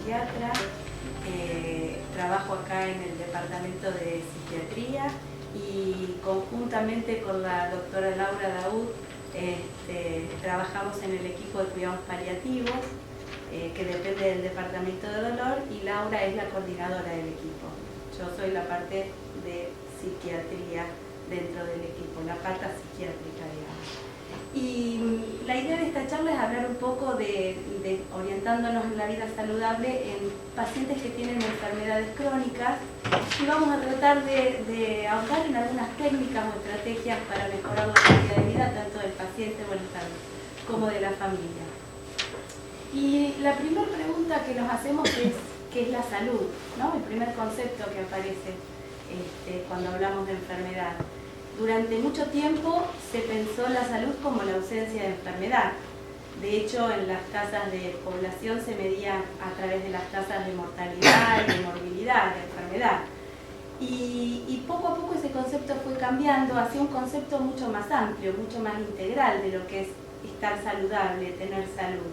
psiquiatra, trabajo acá en el departamento de psiquiatría y conjuntamente con la doctora Laura Daoud trabajamos en el equipo de cuidados paliativos que depende del departamento de dolor, y Laura es la coordinadora del equipo. Yo soy la parte de psiquiatría dentro del equipo, la pata psiquiátrica, digamos. Y la idea de esta charla es hablar un poco de orientándonos en la vida saludable en pacientes que tienen enfermedades crónicas, y vamos a tratar de ahondar en algunas técnicas o estrategias para mejorar la calidad de vida tanto del paciente, como de la familia. Y la primera pregunta que nos hacemos es ¿qué es la salud? ¿No? El primer concepto que aparece cuando hablamos de enfermedad. Durante mucho tiempo se pensó la salud como la ausencia de enfermedad. De hecho, en las tasas de población se medía a través de las tasas de mortalidad y de morbilidad, de enfermedad. Y poco a poco ese concepto fue cambiando hacia un concepto mucho más amplio, mucho más integral de lo que es estar saludable, tener salud.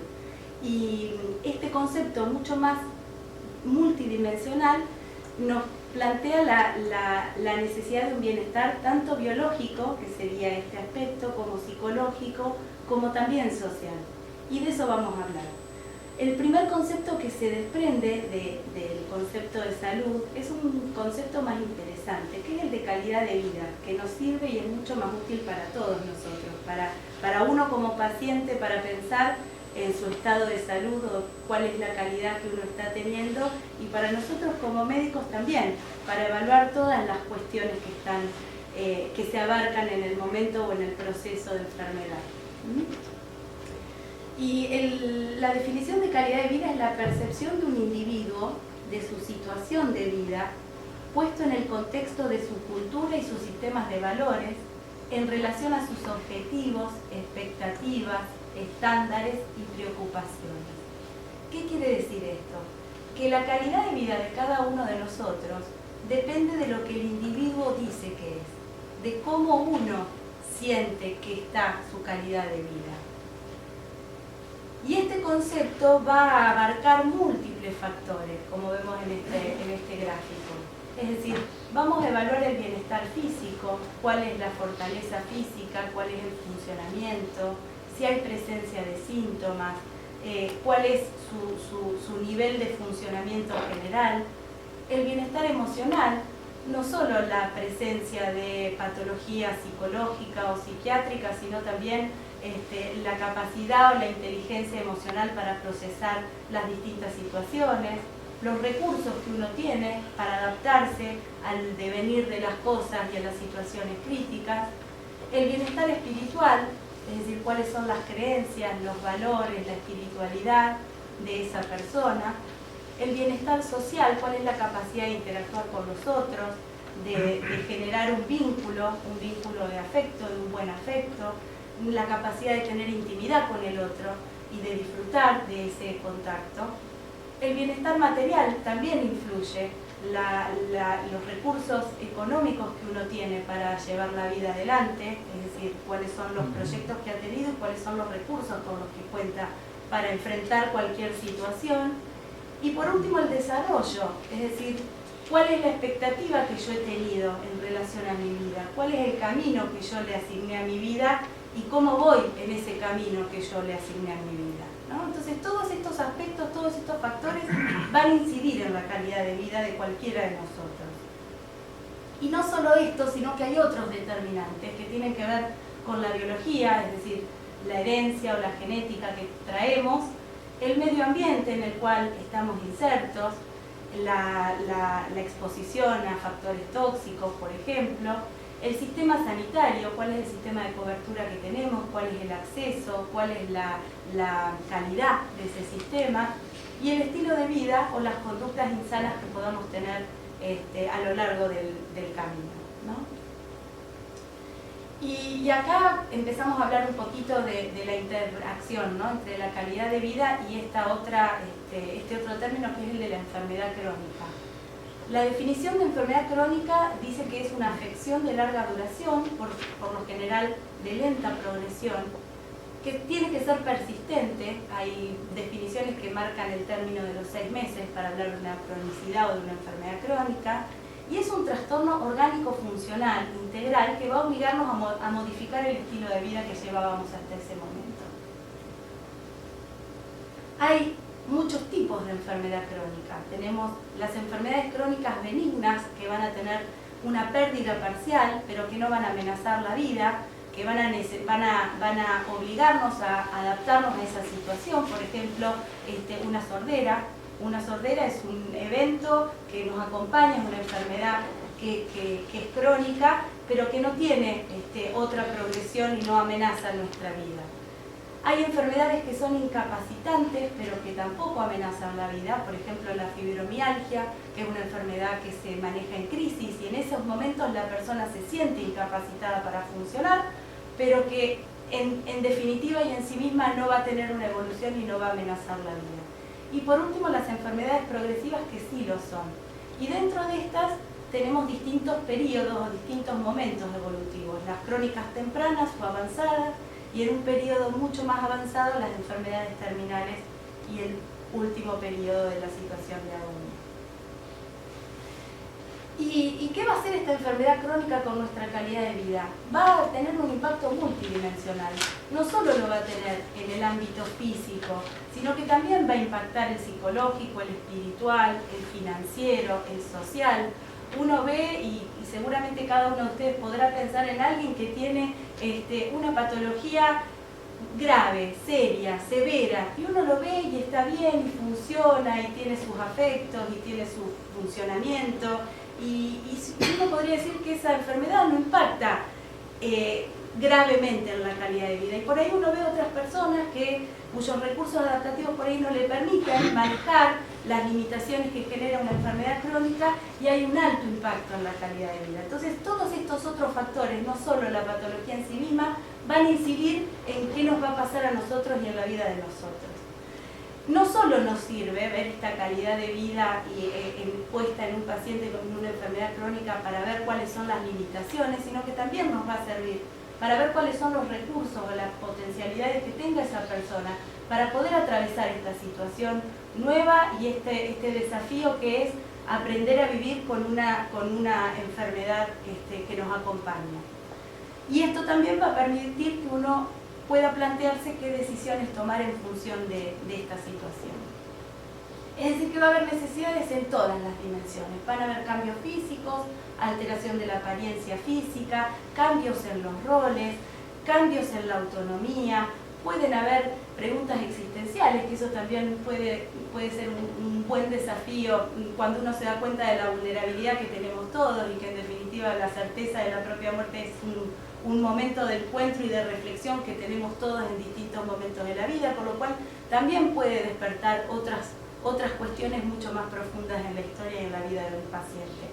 Y este concepto mucho más multidimensional nos plantea la necesidad de un bienestar tanto biológico, que sería este aspecto, como psicológico, como también social. Y de eso vamos a hablar. El primer concepto que se desprende del concepto de salud es un concepto más interesante, que es el de calidad de vida, que nos sirve y es mucho más útil para todos nosotros, para uno como paciente, para pensar en su estado de salud o cuál es la calidad que uno está teniendo, y para nosotros como médicos también, para evaluar todas las cuestiones que se abarcan en el momento o en el proceso de enfermedad. Y la definición de calidad de vida es la percepción de un individuo de su situación de vida puesto en el contexto de su cultura y sus sistemas de valores en relación a sus objetivos, expectativas, estándares y preocupaciones. ¿Qué quiere decir esto? Que la calidad de vida de cada uno de nosotros depende de lo que el individuo dice que es, de cómo uno siente que está su calidad de vida. Y este concepto va a abarcar múltiples factores, como vemos en este gráfico. Es decir, vamos a evaluar el bienestar físico, cuál es la fortaleza física, cuál es el funcionamiento, si hay presencia de síntomas, cuál es su nivel de funcionamiento general. El bienestar emocional, no solo la presencia de patología psicológica o psiquiátrica, sino también la capacidad o la inteligencia emocional para procesar las distintas situaciones, los recursos que uno tiene para adaptarse al devenir de las cosas y a las situaciones críticas, el bienestar espiritual, es decir, cuáles son las creencias, los valores, la espiritualidad de esa persona, el bienestar social, cuál es la capacidad de interactuar con los otros, de generar un vínculo de afecto, de un buen afecto, la capacidad de tener intimidad con el otro y de disfrutar de ese contacto. El bienestar material también influye, los recursos económicos que uno tiene para llevar la vida adelante, es decir, cuáles son los proyectos que ha tenido y cuáles son los recursos con los que cuenta para enfrentar cualquier situación. Y por último, el desarrollo, es decir, cuál es la expectativa que yo he tenido en relación a mi vida, cuál es el camino que yo le asigné a mi vida y cómo voy en ese camino que yo le asigné a mi vida, ¿no? Entonces todos estos aspectos, todos estos factores van a incidir en la calidad de vida de cualquiera de nosotros. Y no solo esto, sino que hay otros determinantes que tienen que ver con la biología, es decir, la herencia o la genética que traemos, el medio ambiente en el cual estamos insertos, la exposición a factores tóxicos, por ejemplo, el sistema sanitario, cuál es el sistema de cobertura que tenemos, cuál es el acceso, cuál es la calidad de ese sistema, y el estilo de vida o las conductas insanas que podamos tener a lo largo del camino, ¿no? Y acá empezamos a hablar un poquito de la interacción, ¿no?, entre la calidad de vida y este otro término, que es el de la enfermedad crónica. La definición de enfermedad crónica dice que es una afección de larga duración, por lo general de lenta progresión, que tiene que ser persistente. Hay definiciones que marcan el término de los 6 meses para hablar de una cronicidad o de una enfermedad crónica, y es un trastorno orgánico funcional integral que va a obligarnos a modificar el estilo de vida que llevábamos hasta ese momento. Hay muchos tipos de enfermedad crónica. Tenemos las enfermedades crónicas benignas, que van a tener una pérdida parcial, pero que no van a amenazar la vida, que van a obligarnos a adaptarnos a esa situación. Por ejemplo, una sordera. Una sordera es un evento que nos acompaña, es una enfermedad que es crónica, pero que no tiene otra progresión y no amenaza nuestra vida. Hay enfermedades que son incapacitantes, pero que tampoco amenazan la vida. Por ejemplo, la fibromialgia, que es una enfermedad que se maneja en crisis y en esos momentos la persona se siente incapacitada para funcionar, pero que en definitiva y en sí misma no va a tener una evolución y no va a amenazar la vida. Y por último, las enfermedades progresivas, que sí lo son. Y dentro de estas tenemos distintos periodos o distintos momentos evolutivos. Las crónicas tempranas o avanzadas, y en un periodo mucho más avanzado las enfermedades terminales y el último periodo de la situación de agonía. ¿Y qué va a hacer esta enfermedad crónica con nuestra calidad de vida? Va a tener un impacto multidimensional. No solo lo va a tener en el ámbito físico, sino que también va a impactar el psicológico, el espiritual, el financiero, el social. Uno ve, y seguramente cada uno de ustedes podrá pensar en alguien que tiene una patología grave, seria, severa, y uno lo ve y está bien y funciona y tiene sus afectos y tiene su funcionamiento, y uno podría decir que esa enfermedad no impacta gravemente en la calidad de vida. Y por ahí uno ve otras personas cuyos recursos adaptativos por ahí no le permiten manejar las limitaciones que genera una enfermedad crónica, y hay un alto impacto en la calidad de vida. Entonces, todos estos otros factores, no solo la patología en sí misma, van a incidir en qué nos va a pasar a nosotros y en la vida de nosotros. No solo nos sirve ver esta calidad de vida puesta en un paciente con una enfermedad crónica para ver cuáles son las limitaciones, sino que también nos va a servir para ver cuáles son los recursos o las potencialidades que tenga esa persona para poder atravesar esta situación nueva y este desafío que es aprender a vivir con una enfermedad que nos acompaña. Y esto también va a permitir que uno pueda plantearse qué decisiones tomar en función de esta situación. Es decir, que va a haber necesidades en todas las dimensiones. Van a haber cambios físicos, alteración de la apariencia física, cambios en los roles, cambios en la autonomía. Pueden haber preguntas existenciales, que eso también puede ser un buen desafío cuando uno se da cuenta de la vulnerabilidad que tenemos todos, y que en definitiva la certeza de la propia muerte es un momento de encuentro y de reflexión que tenemos todos en distintos momentos de la vida, por lo cual también puede despertar otras cuestiones mucho más profundas en la historia y en la vida de un paciente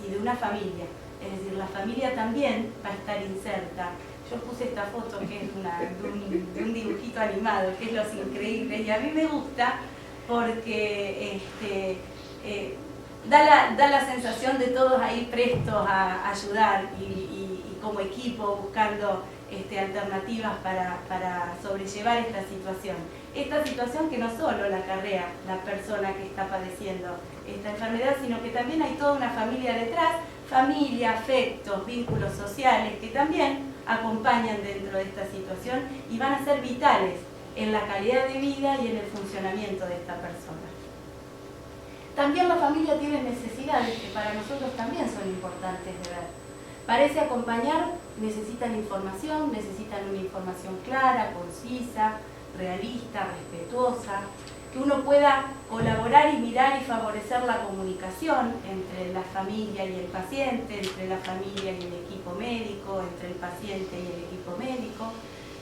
y de una familia. Es decir, la familia también va a estar inserta. Yo puse esta foto que es de un dibujito animado, que es Los Increíbles, y a mí me gusta porque da la sensación de todos ahí prestos a ayudar y como equipo buscando alternativas para sobrellevar esta situación. Esta situación que no solo la acarrea la persona que está padeciendo esta enfermedad, sino que también hay toda una familia detrás, familia, afectos, vínculos sociales que también acompañan dentro de esta situación y van a ser vitales en la calidad de vida y en el funcionamiento de esta persona. También la familia tiene necesidades que para nosotros también son importantes de ver. Parece acompañar, necesitan información, necesitan una información clara, concisa, realista, respetuosa, que uno pueda colaborar y mirar y favorecer la comunicación entre la familia y el paciente, entre la familia y el equipo médico, entre el paciente y el equipo médico,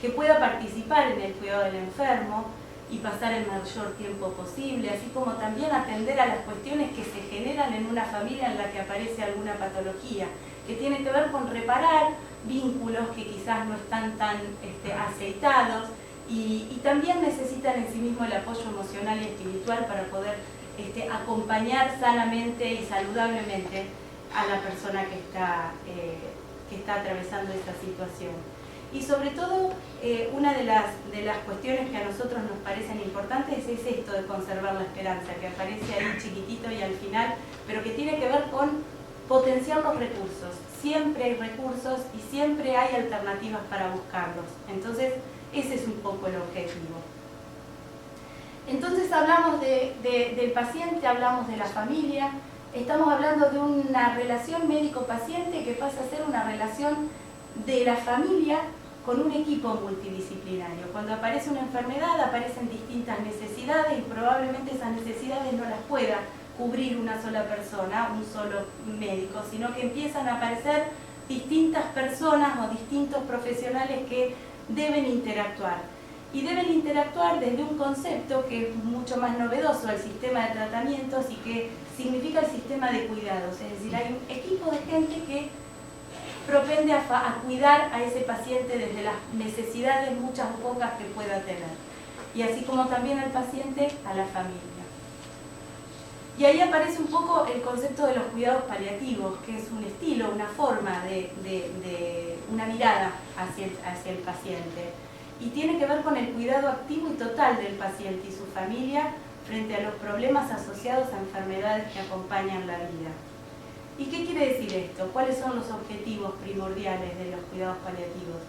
que pueda participar en el cuidado del enfermo y pasar el mayor tiempo posible, así como también atender a las cuestiones que se generan en una familia en la que aparece alguna patología, que tiene que ver con reparar vínculos que quizás no están tan aceitados, y también necesitan en sí mismo el apoyo emocional y espiritual para poder acompañar sanamente y saludablemente a la persona que está atravesando esta situación. Y sobre todo, una de las cuestiones que a nosotros nos parecen importantes es esto de conservar la esperanza, que aparece ahí chiquitito y al final, pero que tiene que ver con potenciar los recursos. Siempre hay recursos y siempre hay alternativas para buscarlos. Entonces, ese es un poco el objetivo. Entonces hablamos del paciente, hablamos de la familia, estamos hablando de una relación médico-paciente que pasa a ser una relación de la familia con un equipo multidisciplinario. Cuando aparece una enfermedad aparecen distintas necesidades y probablemente esas necesidades no las pueda cubrir una sola persona, un solo médico, sino que empiezan a aparecer distintas personas o distintos profesionales que deben interactuar. Y deben interactuar desde un concepto que es mucho más novedoso al sistema de tratamientos y que significa el sistema de cuidados. Es decir, hay un equipo de gente que propende a cuidar a ese paciente desde las necesidades, muchas o pocas, que pueda tener. Y así como también al paciente, a la familia. Y ahí aparece un poco el concepto de los cuidados paliativos, que es un estilo, una forma una mirada hacia el paciente. Y tiene que ver con el cuidado activo y total del paciente y su familia frente a los problemas asociados a enfermedades que acompañan la vida. ¿Y qué quiere decir esto? ¿Cuáles son los objetivos primordiales de los cuidados paliativos?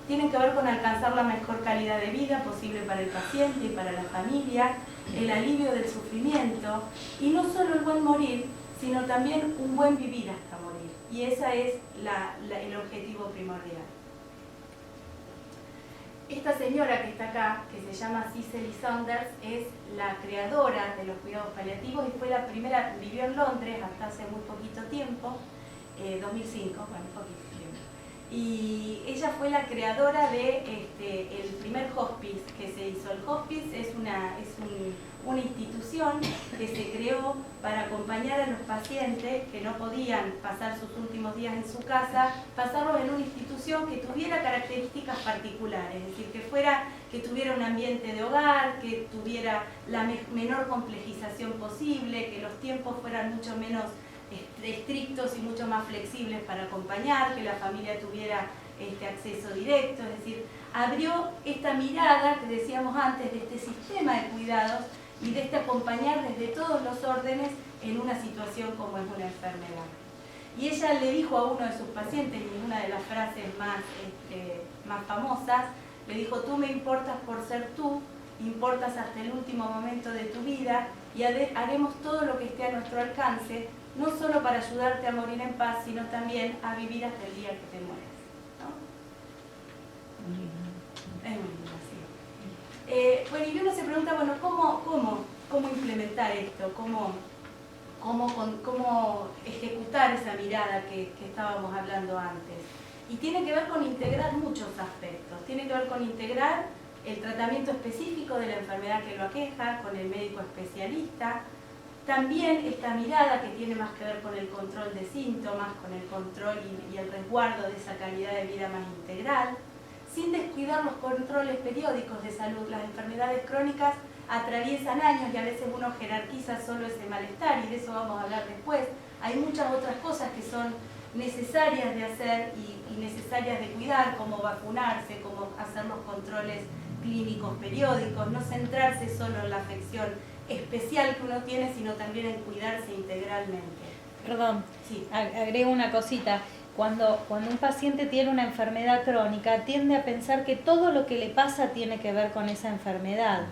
Tienen que ver con alcanzar la mejor calidad de vida posible para el paciente y para la familia, el alivio del sufrimiento, y no solo el buen morir, sino también un buen vivir hasta morir. Y ese es el objetivo primordial. Esta señora que está acá, que se llama Cicely Saunders, es la creadora de los cuidados paliativos y fue la primera, vivió en Londres hasta hace muy poquito tiempo, 2005, bueno, poquito tiempo. Y ella fue la creadora de el primer hospice que se hizo. El hospice es una institución que se creó para acompañar a los pacientes que no podían pasar sus últimos días en su casa, pasarlos en una institución que tuviera características particulares, es decir, que tuviera un ambiente de hogar, que tuviera la menor complejización posible, que los tiempos fueran mucho menos estrictos y mucho más flexibles para acompañar, que la familia tuviera acceso directo, es decir, abrió esta mirada que decíamos antes de este sistema de cuidados y de acompañar desde todos los órdenes en una situación como es una enfermedad. Y ella le dijo a uno de sus pacientes, y una de las frases más famosas, le dijo: tú me importas por ser tú, importas hasta el último momento de tu vida y haremos todo lo que esté a nuestro alcance, no solo para ayudarte a morir en paz, sino también a vivir hasta el día que te mueras. Es muy lindo, sí. Bueno, y uno se pregunta, bueno, ¿cómo implementar esto? ¿Cómo ejecutar esa mirada que estábamos hablando antes? Y tiene que ver con integrar muchos aspectos. Tiene que ver con integrar el tratamiento específico de la enfermedad que lo aqueja, con el médico especialista. También esta mirada que tiene más que ver con el control de síntomas, con el control y el resguardo de esa calidad de vida más integral, sin descuidar los controles periódicos de salud. Las enfermedades crónicas atraviesan años y a veces uno jerarquiza solo ese malestar, y de eso vamos a hablar después. Hay muchas otras cosas que son necesarias de hacer y necesarias de cuidar, como vacunarse, como hacer los controles clínicos periódicos, no centrarse solo en la afección especial que uno tiene, sino también en cuidarse integralmente. Perdón, sí. Agrego una cosita. Cuando un paciente tiene una enfermedad crónica, tiende a pensar que todo lo que le pasa tiene que ver con esa enfermedad.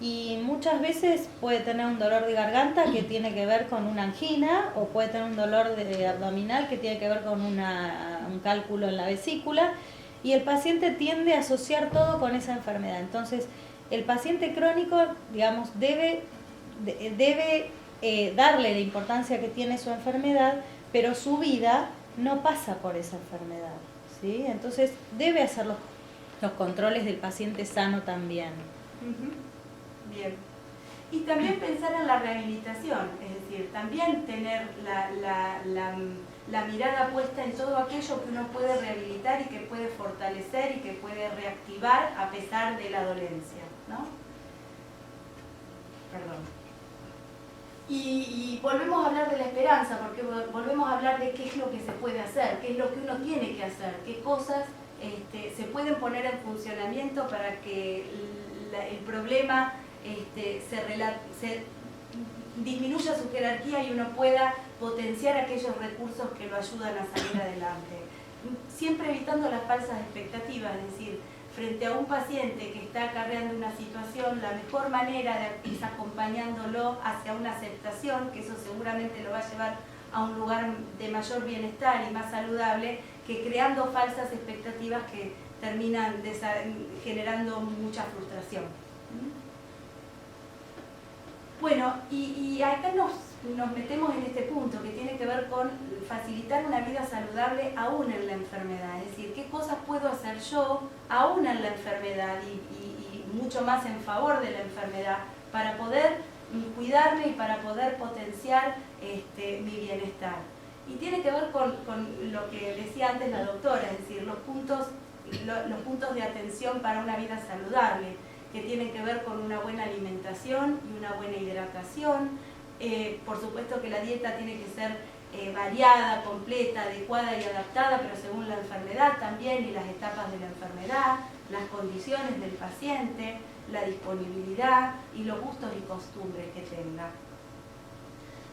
Y muchas veces puede tener un dolor de garganta que tiene que ver con una angina, o puede tener un dolor abdominal que tiene que ver con un cálculo en la vesícula, y el paciente tiende a asociar todo con esa enfermedad. Entonces, el paciente crónico, digamos, debe darle la importancia que tiene su enfermedad, pero su vida no pasa por esa enfermedad, ¿sí? Entonces debe hacer los controles del paciente sano también. Bien. Y también pensar en la rehabilitación, es decir, también tener la mirada puesta en todo aquello que uno puede rehabilitar y que puede fortalecer y que puede reactivar a pesar de la dolencia, ¿no? Perdón. Y volvemos a hablar de la esperanza, porque volvemos a hablar de qué es lo que se puede hacer, qué es lo que uno tiene que hacer, qué cosas se pueden poner en funcionamiento para que el problema se disminuya su jerarquía y uno pueda potenciar aquellos recursos que lo ayudan a salir adelante. Siempre evitando las falsas expectativas, es decir, frente a un paciente que está acarreando una situación, la mejor manera es acompañándolo hacia una aceptación, que eso seguramente lo va a llevar a un lugar de mayor bienestar y más saludable, que creando falsas expectativas que terminan generando mucha frustración. Bueno, y acá nos metemos en este punto que tiene que ver con facilitar una vida saludable aún en la enfermedad. Es decir, qué cosas puedo hacer yo aún en la enfermedad y mucho más en favor de la enfermedad para poder cuidarme y para poder potenciar mi bienestar. Y tiene que ver con lo que decía antes la doctora, es decir, los puntos de atención para una vida saludable, que tienen que ver con una buena alimentación y una buena hidratación. Por supuesto que la dieta tiene que ser variada, completa, adecuada y adaptada, pero según la enfermedad también y las etapas de la enfermedad, las condiciones del paciente, la disponibilidad y los gustos y costumbres que tenga.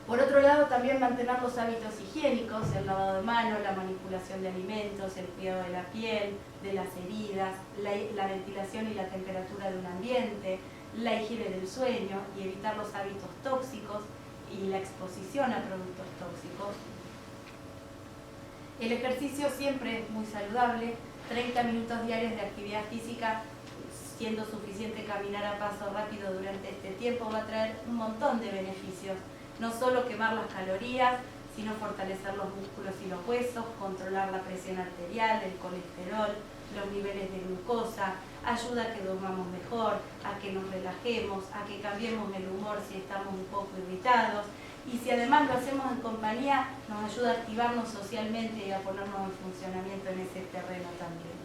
Por otro lado, también mantener los hábitos higiénicos, el lavado de manos, la manipulación de alimentos, el cuidado de la piel, de las heridas, la ventilación y la temperatura de un ambiente, la higiene del sueño y evitar los hábitos tóxicos y la exposición a productos tóxicos. El ejercicio siempre es muy saludable, 30 minutos diarios de actividad física, siendo suficiente caminar a paso rápido durante este tiempo, va a traer un montón de beneficios. No solo quemar las calorías, sino fortalecer los músculos y los huesos, controlar la presión arterial, el colesterol, los niveles de glucosa, ayuda a que durmamos mejor, a que nos relajemos, a que cambiemos el humor si estamos un poco irritados. Y si además lo hacemos en compañía, nos ayuda a activarnos socialmente y a ponernos en funcionamiento en ese terreno también.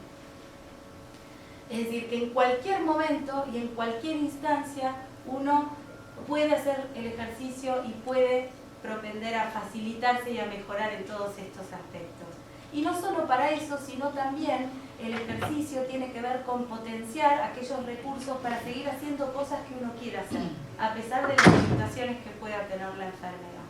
Es decir, que en cualquier momento y en cualquier instancia uno puede hacer el ejercicio y puede propender a facilitarse y a mejorar en todos estos aspectos. Y no solo para eso, sino también el ejercicio tiene que ver con potenciar aquellos recursos para seguir haciendo cosas que uno quiera hacer, a pesar de las limitaciones que pueda tener la enfermedad.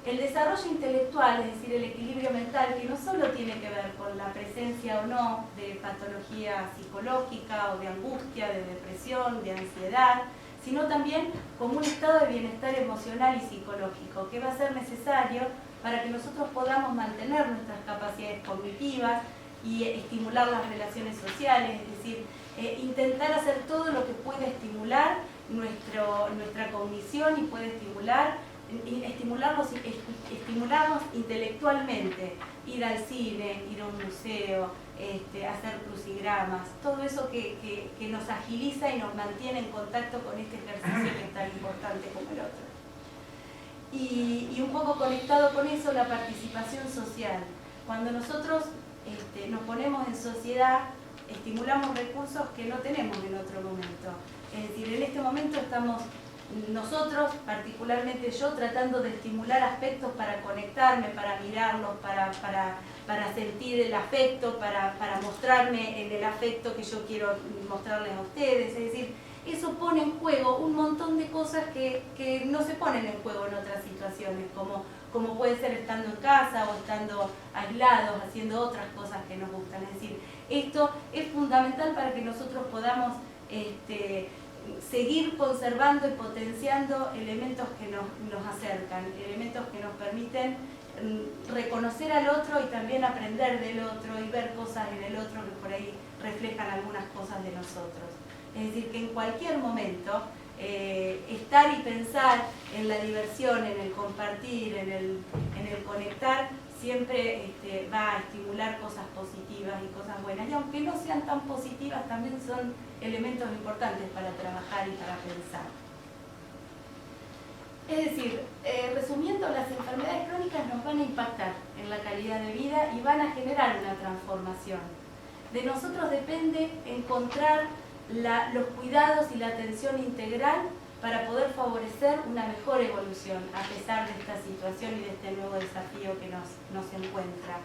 El desarrollo intelectual, es decir, el equilibrio mental, que no solo tiene que ver con la presencia o no de patología psicológica o de angustia, de depresión, de ansiedad, sino también como un estado de bienestar emocional y psicológico que va a ser necesario para que nosotros podamos mantener nuestras capacidades cognitivas y estimular las relaciones sociales, es decir, intentar hacer todo lo que puede estimular nuestra cognición y puede estimularnos intelectualmente, ir al cine, ir a un museo, hacer crucigramas, todo eso que nos agiliza y nos mantiene en contacto con este ejercicio que es tan importante como el otro. Y un poco conectado con eso, la participación social. Cuando nosotros nos ponemos en sociedad, estimulamos recursos que no tenemos en otro momento. Es decir, en este momento estamos nosotros, particularmente yo, tratando de estimular aspectos para conectarme, para mirarlos, para sentir el afecto, para mostrarme en el afecto que yo quiero mostrarles a ustedes. Es decir, eso pone en juego un montón de cosas que no se ponen en juego en otras situaciones, como puede ser estando en casa o estando aislados, haciendo otras cosas que nos gustan. Es decir, esto es fundamental para que nosotros podamos seguir conservando y potenciando elementos que nos acercan, elementos que nos permiten reconocer al otro y también aprender del otro y ver cosas en el otro que por ahí reflejan algunas cosas de nosotros. Es decir, que en cualquier momento estar y pensar en la diversión, en el compartir, en el conectar, siempre va a estimular cosas positivas y cosas buenas. Y aunque no sean tan positivas, también son elementos importantes para trabajar y para pensar. Es decir, resumiendo, las enfermedades crónicas nos van a impactar en la calidad de vida y van a generar una transformación. De nosotros depende encontrar los cuidados y la atención integral para poder favorecer una mejor evolución a pesar de esta situación y de este nuevo desafío que nos encuentra.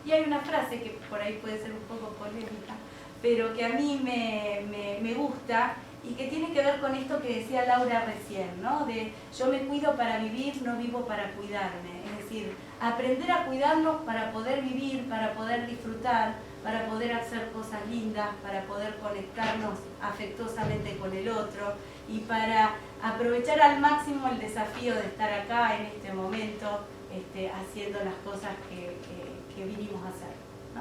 Y hay una frase que por ahí puede ser un poco polémica, pero que a mí me gusta y que tiene que ver con esto que decía Laura recién, ¿no? De yo me cuido para vivir, no vivo para cuidarme. Es decir, aprender a cuidarnos para poder vivir, para poder disfrutar, para poder hacer cosas lindas, para poder conectarnos afectuosamente con el otro y para aprovechar al máximo el desafío de estar acá en este momento haciendo las cosas que vinimos a hacer, ¿no?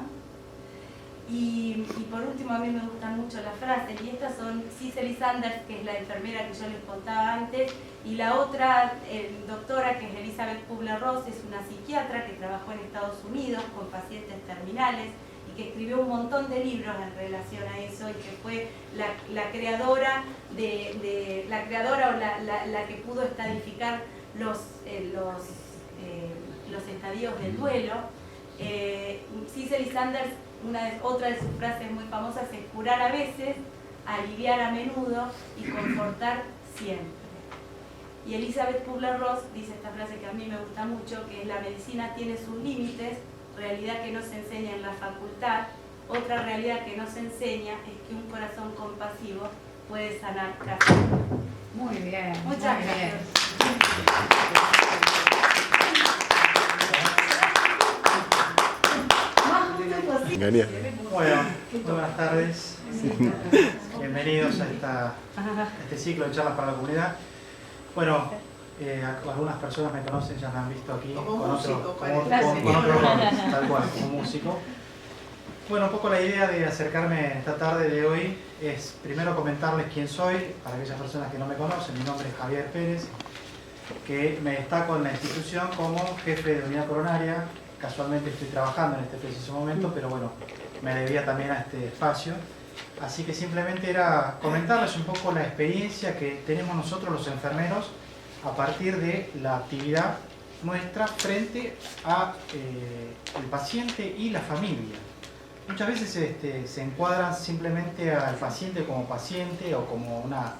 Y por último, a mí me gustan mucho las frases, y estas son Cicely Sanders, que es la enfermera que yo les contaba antes, y la otra doctora, que es Elizabeth Kubler-Ross, es una psiquiatra que trabajó en Estados Unidos con pacientes terminales y que escribió un montón de libros en relación a eso, y que fue la creadora o la que pudo estadificar los estadios del duelo. Cicely Sanders, otra de sus frases muy famosas es curar a veces, aliviar a menudo y confortar siempre. Y Elizabeth Kubler-Ross dice esta frase que a mí me gusta mucho, que es: la medicina tiene sus límites, realidad que no se enseña en la facultad. Otra realidad que no se enseña es que un corazón compasivo puede sanar casi. Muy bien. Muchas muy gracias. Genial. Bueno, muy buenas tardes. Bienvenidos a este ciclo de charlas para la comunidad. Bueno, algunas personas me conocen, ya me han visto aquí Como con músico, otro parece. rol, tal cual, como músico. Bueno, un poco la idea de acercarme esta tarde de hoy es primero comentarles quién soy, para aquellas personas que no me conocen. Mi nombre es Javier Pérez, que me destaco en la institución como jefe de unidad coronaria. Casualmente estoy trabajando en este preciso momento, pero bueno, me debía también a este espacio. Así que simplemente era comentarles un poco la experiencia que tenemos nosotros los enfermeros a partir de la actividad nuestra frente a el paciente y la familia. Muchas veces se encuadran simplemente al paciente o como una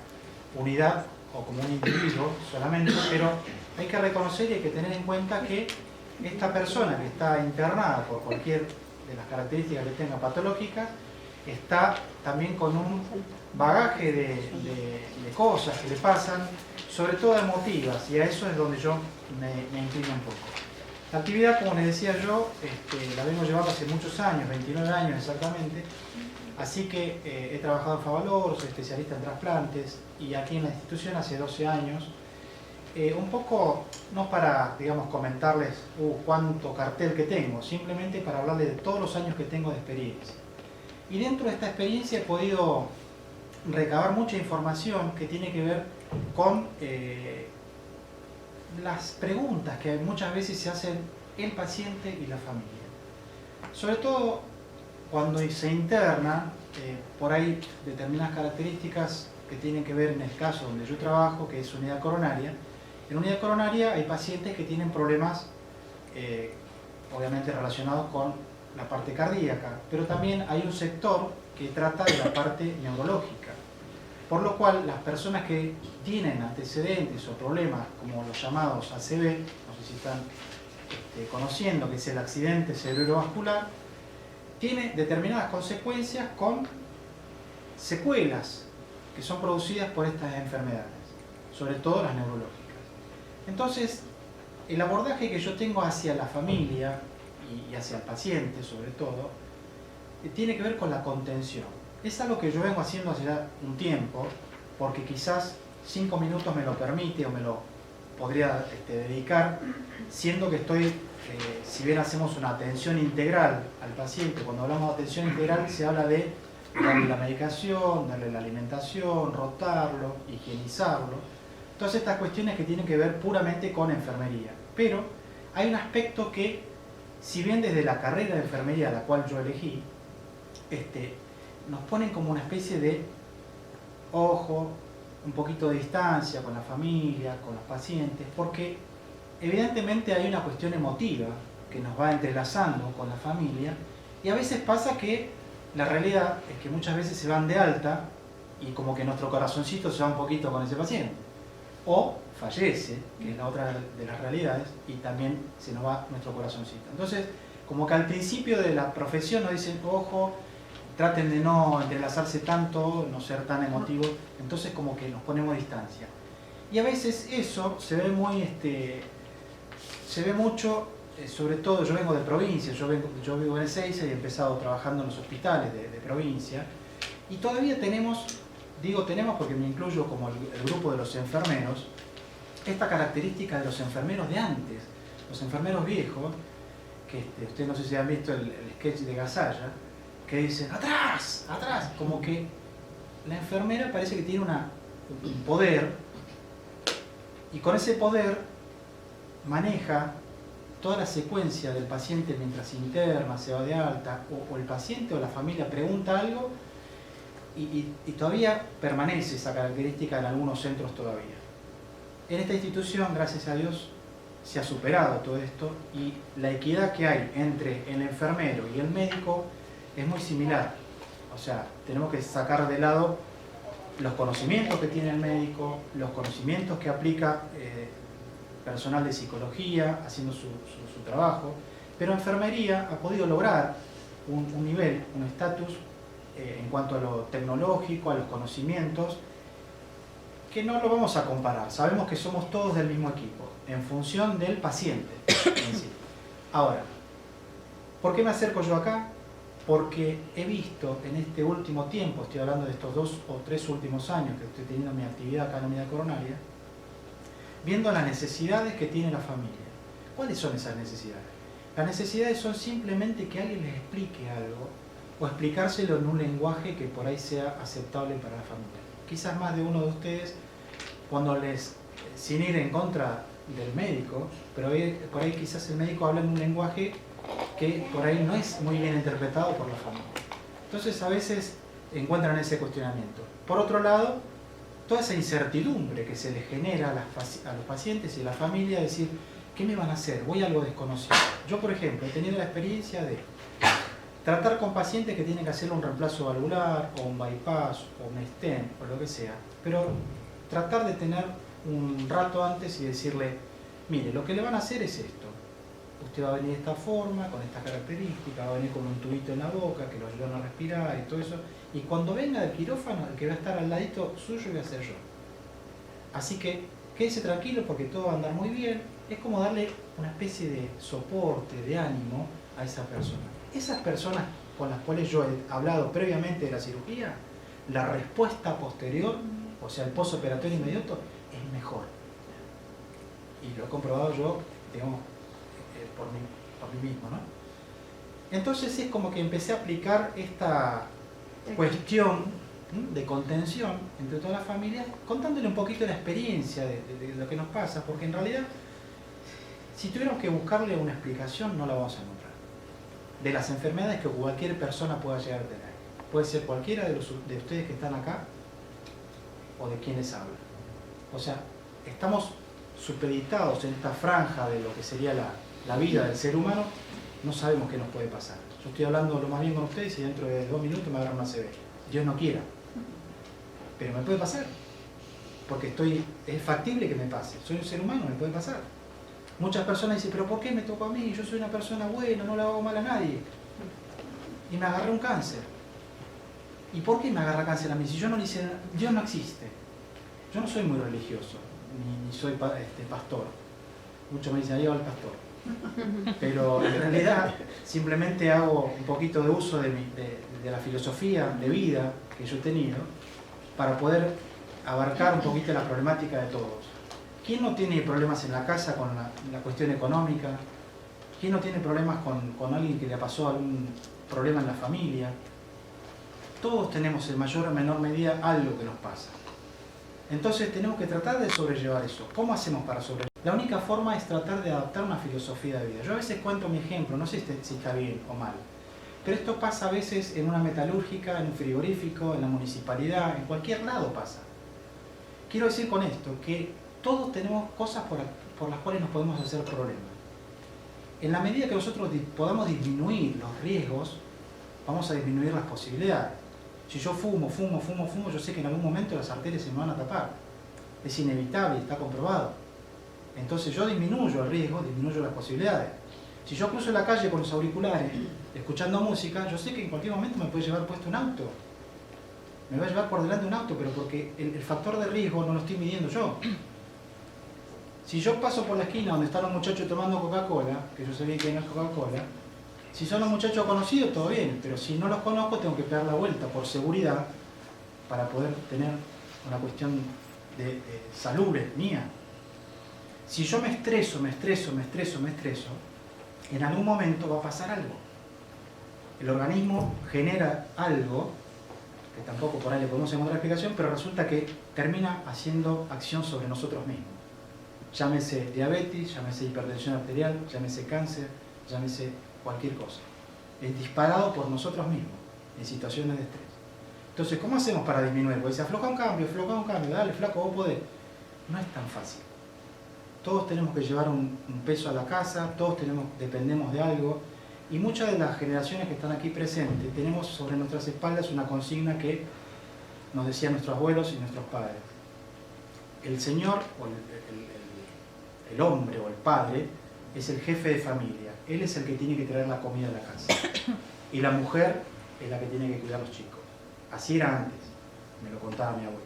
unidad o como un individuo solamente, pero hay que reconocer y hay que tener en cuenta que esta persona que está internada por cualquier de las características que tenga patológicas está también con un bagaje de cosas que le pasan, sobre todo emotivas, y a eso es donde yo me inclino un poco. La actividad, como les decía yo, la vengo llevando hace muchos años, 29 años exactamente, así que he trabajado en Favalor, soy especialista en trasplantes, y aquí en la institución hace 12 años. Un poco, no para, digamos, comentarles cuánto cartel que tengo, simplemente para hablarles de todos los años que tengo de experiencia. Y dentro de esta experiencia he podido recabar mucha información que tiene que ver con las preguntas que muchas veces se hacen el paciente y la familia. Sobre todo cuando se interna, por ahí determinadas características que tienen que ver en el caso donde yo trabajo, que es unidad coronaria. En unidad coronaria hay pacientes que tienen problemas obviamente relacionados con la parte cardíaca, pero también hay un sector que trata de la parte neurológica. Por lo cual, las personas que tienen antecedentes o problemas como los llamados ACV, no sé si están conociendo, que es el accidente cerebrovascular, tiene determinadas consecuencias con secuelas que son producidas por estas enfermedades, sobre todo las neurológicas. Entonces, el abordaje que yo tengo hacia la familia y hacia el paciente, sobre todo, tiene que ver con la contención. Es algo que yo vengo haciendo hace ya un tiempo, porque quizás 5 minutos me lo permite o me lo podría dedicar, siendo que estoy, si bien hacemos una atención integral al paciente, cuando hablamos de atención integral se habla de darle la medicación, darle la alimentación, rotarlo, higienizarlo, todas estas cuestiones que tienen que ver puramente con enfermería. Pero hay un aspecto que, si bien desde la carrera de enfermería, la cual yo elegí, nos ponen como una especie de ojo, un poquito de distancia con la familia, con los pacientes, porque evidentemente hay una cuestión emotiva que nos va entrelazando con la familia, y a veces pasa que la realidad es que muchas veces se van de alta y como que nuestro corazoncito se va un poquito con ese paciente, o fallece, que es la otra de las realidades, y también se nos va nuestro corazoncito. Entonces, como que al principio de la profesión nos dicen, ojo, traten de no entrelazarse tanto, no ser tan emotivos, entonces como que nos ponemos distancia. Y a veces eso se ve muy, se ve mucho, sobre todo yo vengo de provincia, yo vivo en Ezeiza y he empezado trabajando en los hospitales de provincia, y todavía tenemos, digo tenemos porque me incluyo como el grupo de los enfermeros, esta característica de los enfermeros de antes, los enfermeros viejos, que ustedes no sé si han visto el sketch de Gasalla, que dicen, ¡atrás! ¡atrás! Como que la enfermera parece que tiene un poder, y con ese poder maneja toda la secuencia del paciente mientras se interna, se va de alta, o el paciente o la familia pregunta algo, y todavía permanece esa característica en algunos centros todavía. En esta institución, gracias a Dios, se ha superado todo esto, y la equidad que hay entre el enfermero y el médico es muy similar. O sea, tenemos que sacar de lado los conocimientos que tiene el médico, los conocimientos que aplica personal de psicología haciendo su trabajo, pero enfermería ha podido lograr un nivel, un estatus en cuanto a lo tecnológico, a los conocimientos, que no lo vamos a comparar. Sabemos que somos todos del mismo equipo, en función del paciente en sí. Ahora, ¿por qué me acerco yo acá? Porque he visto en este último tiempo, estoy hablando de estos 2 o 3 últimos años que estoy teniendo mi actividad acá en la unidad coronaria, viendo las necesidades que tiene la familia. ¿Cuáles son esas necesidades? Las necesidades son simplemente que alguien les explique algo, o explicárselo en un lenguaje que por ahí sea aceptable para la familia. Quizás más de uno de ustedes, cuando sin ir en contra del médico, pero por ahí quizás el médico habla en un lenguaje que por ahí no es muy bien interpretado por la familia. Entonces a veces encuentran ese cuestionamiento. Por otro lado, toda esa incertidumbre que se les genera a los pacientes y a la familia, decir, ¿qué me van a hacer? Voy a algo desconocido. Yo, por ejemplo, he tenido la experiencia de tratar con pacientes que tienen que hacer un reemplazo valvular, o un bypass, o un stent, o lo que sea, pero tratar de tener un rato antes y decirle, mire, lo que le van a hacer es esto. Usted va a venir de esta forma, con estas características, va a venir con un tubito en la boca que lo ayudan a respirar y todo eso. Y cuando venga del quirófano, el que va a estar al ladito suyo voy a ser yo. Así que quédese tranquilo porque todo va a andar muy bien. Es como darle una especie de soporte, de ánimo a esa persona. Esas personas con las cuales yo he hablado previamente de la cirugía, la respuesta posterior, o sea, el postoperatorio inmediato, es mejor. Y lo he comprobado yo, digamos, por mí mismo, ¿no? Entonces es como que empecé a aplicar esta cuestión de contención entre todas las familias, contándole un poquito la experiencia de lo que nos pasa, porque en realidad, si tuviéramos que buscarle una explicación, no la vamos a encontrar. De las enfermedades que cualquier persona pueda llegar a tener. Puede ser cualquiera de ustedes que están acá, o de quienes hablan. O sea, estamos supeditados en esta franja de lo que sería la vida del ser humano, no sabemos qué nos puede pasar. Yo estoy hablando lo más bien con ustedes y dentro de 2 minutos me agarran una ACV. Dios no quiera. Pero me puede pasar. Porque es factible que me pase. Soy un ser humano, me puede pasar. Muchas personas dicen, pero ¿por qué me tocó a mí? Yo soy una persona buena, no le hago mal a nadie. Y me agarré un cáncer. ¿Y por qué me agarra cáncer a mí? Si yo no le hice nada, Dios no existe. Yo no soy muy religioso, ni soy pastor. Muchos me dicen, ahí va el pastor. Pero en realidad simplemente hago un poquito de uso de la filosofía de vida que yo he tenido para poder abarcar un poquito la problemática de todos. ¿Quién no tiene problemas en la casa con la cuestión económica? ¿Quién no tiene problemas con alguien que le pasó algún problema en la familia? Todos tenemos en mayor o menor medida algo que nos pasa. Entonces tenemos que tratar de sobrellevar eso. ¿Cómo hacemos para sobrellevar? La única forma es tratar de adaptar una filosofía de vida. Yo a veces cuento mi ejemplo, no sé si está bien o mal, pero esto pasa a veces en una metalúrgica, en un frigorífico, en la municipalidad, en cualquier lado pasa. Quiero decir con esto que todos tenemos cosas por las cuales nos podemos hacer problemas. En la medida que nosotros podamos disminuir los riesgos, vamos a disminuir las posibilidades. Si yo fumo, yo sé que en algún momento las arterias se me van a tapar. Es inevitable, está comprobado. Entonces yo disminuyo el riesgo, disminuyo las posibilidades. Si yo cruzo la calle con los auriculares, escuchando música, yo sé que en cualquier momento me puede llevar puesto un auto. Me va a llevar por delante un auto, pero porque el factor de riesgo no lo estoy midiendo yo. Si yo paso por la esquina donde están los muchachos tomando Coca-Cola, que yo sé bien que no es Coca-Cola, si son los muchachos conocidos, todo bien, pero si no los conozco, tengo que pegar la vuelta por seguridad para poder tener una cuestión de salubre mía. Si yo me estreso, en algún momento va a pasar algo. El organismo genera algo, que tampoco por ahí le podemos encontrar explicación, pero resulta que termina haciendo acción sobre nosotros mismos. Llámese diabetes, llámese hipertensión arterial, llámese cáncer, llámese cualquier cosa. Es disparado por nosotros mismos en situaciones de estrés. Entonces, ¿cómo hacemos para disminuir? Porque dice, afloja un cambio, dale flaco, vos podés. No es tan fácil. Todos tenemos que llevar un peso a la casa, todos dependemos de algo, y muchas de las generaciones que están aquí presentes tenemos sobre nuestras espaldas una consigna que nos decían nuestros abuelos y nuestros padres. El señor, o el hombre o el padre, es el jefe de familia. Él es el que tiene que traer la comida a la casa. Y la mujer es la que tiene que cuidar a los chicos. Así era antes, me lo contaba mi abuela.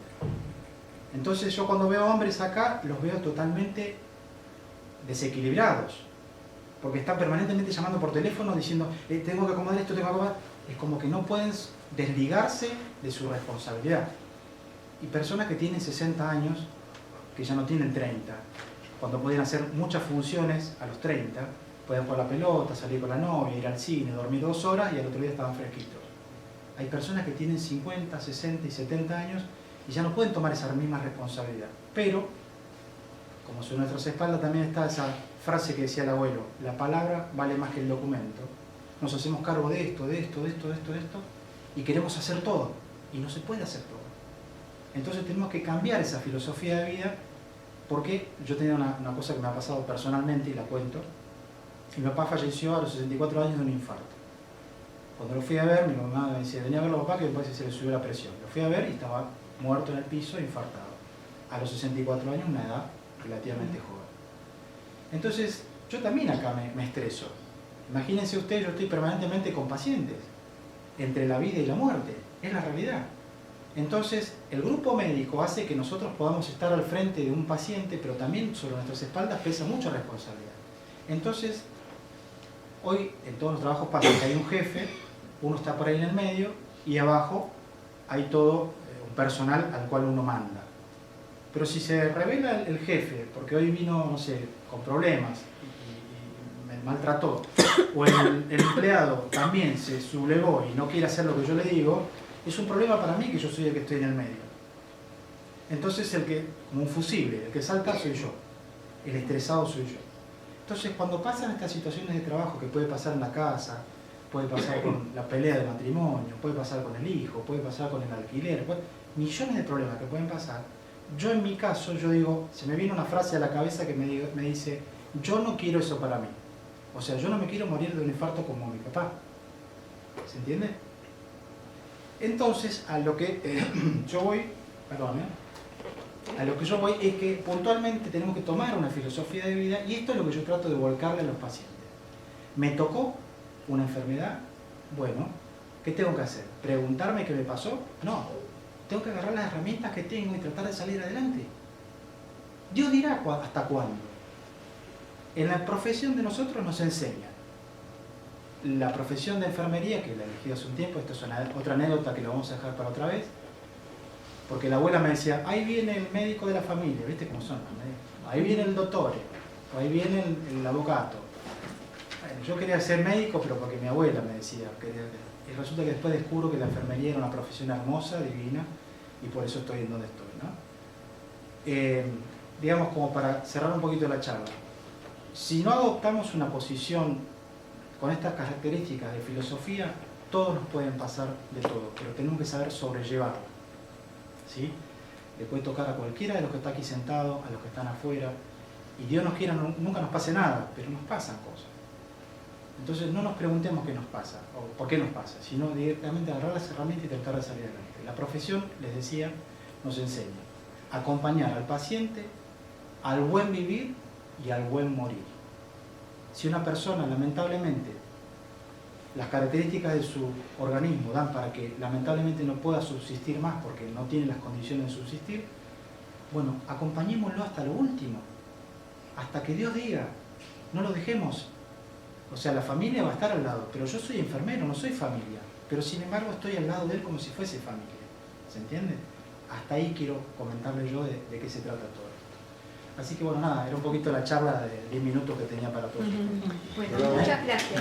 Entonces yo cuando veo hombres acá, los veo totalmente desequilibrados. Porque están permanentemente llamando por teléfono diciendo, tengo que acomodar esto, tengo que acomodar. Es como que no pueden desligarse de su responsabilidad. Y personas que tienen 60 años, que ya no tienen 30, cuando pueden hacer muchas funciones a los 30, pueden jugar la pelota, salir con la novia, ir al cine, dormir 2 horas y al otro día estaban fresquitos. Hay personas que tienen 50, 60 y 70 años y ya no pueden tomar esa misma responsabilidad. Pero, como sobre nuestras espaldas también está esa frase que decía el abuelo, la palabra vale más que el documento. Nos hacemos cargo de esto, y queremos hacer todo. Y no se puede hacer todo. Entonces tenemos que cambiar esa filosofía de vida, porque yo tenía una cosa que me ha pasado personalmente y la cuento. Mi papá falleció a los 64 años de un infarto. Cuando lo fui a ver, mi mamá me decía, venía a verlo a papá que me parece que se le subió la presión. Lo fui a ver y estaba muerto en el piso, infartado. A los 64 años, una edad relativamente joven. Entonces, yo también acá me estreso. Imagínense ustedes, yo estoy permanentemente con pacientes. Entre la vida y la muerte. Es la realidad. Entonces, el grupo médico hace que nosotros podamos estar al frente de un paciente, pero también sobre nuestras espaldas pesa mucha responsabilidad. Entonces, hoy en todos los trabajos pasa que hay un jefe, uno está por ahí en el medio, y abajo hay todo un personal al cual uno manda. Pero si se revela el jefe, porque hoy vino, no sé, con problemas y me maltrató, o el empleado también se sublevó y no quiere hacer lo que yo le digo, es un problema para mí que yo soy el que estoy en el medio. Entonces como un fusible, el que salta soy yo, el estresado soy yo. Entonces cuando pasan estas situaciones de trabajo, que puede pasar en la casa, puede pasar con la pelea de matrimonio, puede pasar con el hijo, puede pasar con el alquiler, millones de problemas que pueden pasar. Yo en mi caso, yo digo, se me viene una frase a la cabeza que me dice, yo no quiero eso para mí. O sea, yo no me quiero morir de un infarto como mi papá. ¿Se entiende? Entonces, a lo que yo voy es que puntualmente tenemos que tomar una filosofía de vida, y esto es lo que yo trato de volcarle a los pacientes. ¿Me tocó una enfermedad? Bueno, ¿qué tengo que hacer? ¿Preguntarme qué me pasó? No. Tengo que agarrar las herramientas que tengo y tratar de salir adelante. Dios dirá hasta cuándo. En la profesión de nosotros nos enseña. La profesión de enfermería, que la elegí hace un tiempo, esto es otra anécdota que la vamos a dejar para otra vez, porque la abuela me decía, ahí viene el médico de la familia, ¿viste cómo son los médicos? Ahí viene el doctor, o ahí viene el abogado. Bueno, yo quería ser médico, pero porque mi abuela me decía, y resulta que después descubro que la enfermería era una profesión hermosa, divina, y por eso estoy en donde estoy, ¿no? Digamos, como para cerrar un poquito la charla, si no adoptamos una posición con estas características de filosofía, todos nos pueden pasar de todo, pero tenemos que saber sobrellevarlo, ¿sí? Le puede tocar a cualquiera de los que está aquí sentado, a los que están afuera, y Dios nos quiera, nunca nos pase nada, pero nos pasan cosas. Entonces no nos preguntemos qué nos pasa, o por qué nos pasa, sino directamente agarrar las herramientas y tratar de salir adelante. La profesión, les decía, nos enseña a acompañar al paciente al buen vivir y al buen morir. Si una persona lamentablemente las características de su organismo dan para que lamentablemente no pueda subsistir más porque no tiene las condiciones de subsistir, bueno, acompañémoslo hasta lo último, hasta que Dios diga, no lo dejemos. O sea, la familia va a estar al lado, pero yo soy enfermero, no soy familia, pero sin embargo estoy al lado de él como si fuese familia. ¿Se entiende? Hasta ahí quiero comentarle yo de qué se trata todo esto. Así que bueno, nada, era un poquito la charla de 10 minutos que tenía para todos. Bueno, muchas gracias.